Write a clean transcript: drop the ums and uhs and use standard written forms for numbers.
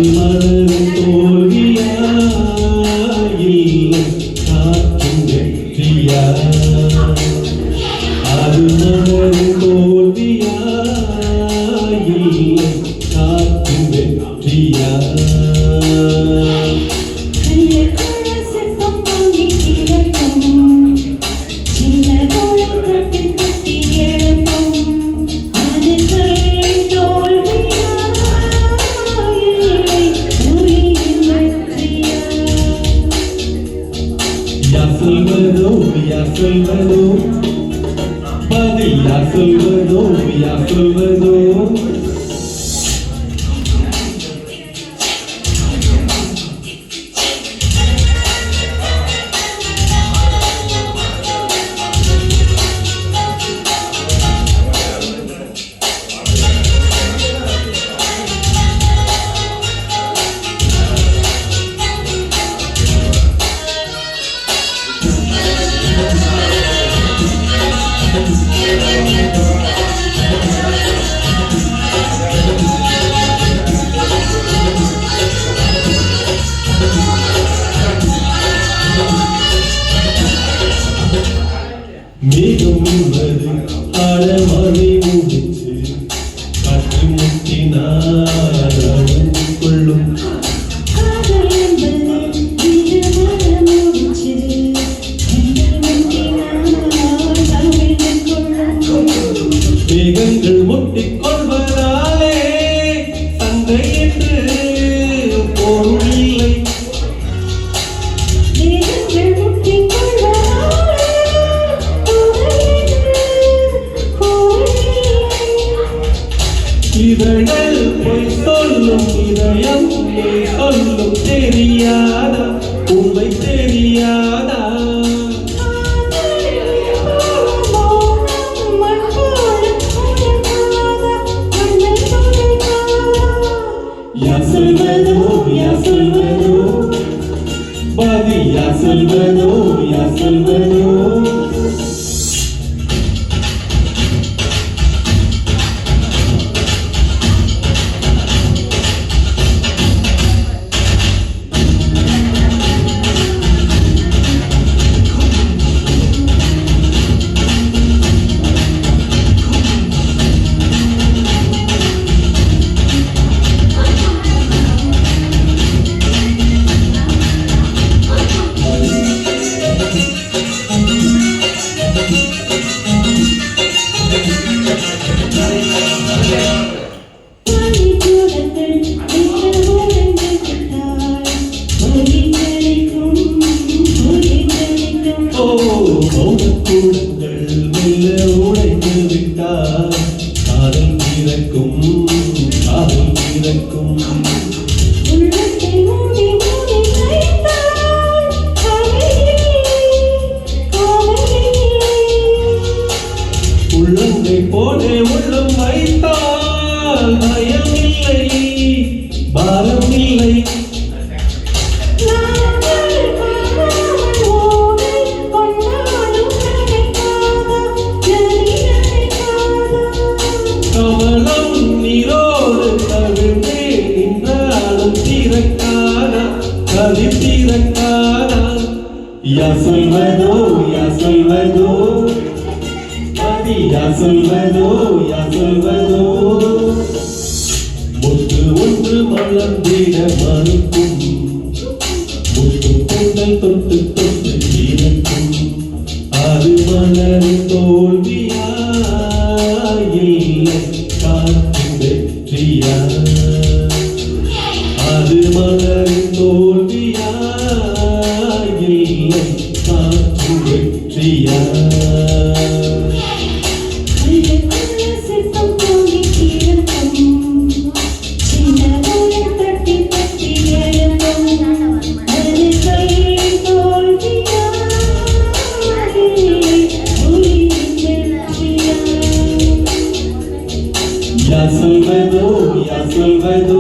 மலரும் தோல்வியா இல்லை காற்றும் வெற்றியா அது மலரும் தோல்வியா இல்லை காற்றும் வெற்றியா சொல்வதோ பதில் யார் சொல்வதோ யார் சொல்வதோ மேகம் என்பது ஆழமழை முடிச்சு காற்று முட்டினால் கொள்ளும் மேகங்கள் முட்டிக்கொள்வதாலே சந்தை என்று பொருள் இல்லை இதழல் பொய் சொல்லும் இதயம் பொய் சொல்லும் தெரியாதா உண்மை தெரியாதா யார் சொல்வதோ யார் சொல்வதோ பதில் யார் சொல்வதோ யார் சொல்வதோ மௌனக்கூடங்கள் மெல்ல உடைந்து விட்டார் காதல் திறக்கும் காதல் திறக்கும் உள்ளங்கை போலே உள்ளம் வைத்தால் பயம் இல்லை பாரம் இல்லை கமலம் நீரோடு தவிர்ந்தே நின்றாலும் தீரக்கானா கதி தீரக்கானா யார் சொல்வதோ யார் சொல்வதோ பதி யார் சொல்வதோ யார் சொல்வதோ முத்து ஒன்று மலர்ந்திட மறுக்கும் முத்து பொங்கல் தொட்டு தொட்டு தீரக்கும் அது மலரின் தோல்வியா இல்லை காற்றும் வெற்றியா அது மலரின் தோல்வியா இல்லை காற்றும் வெற்றியா Ya salvador, ya salvador.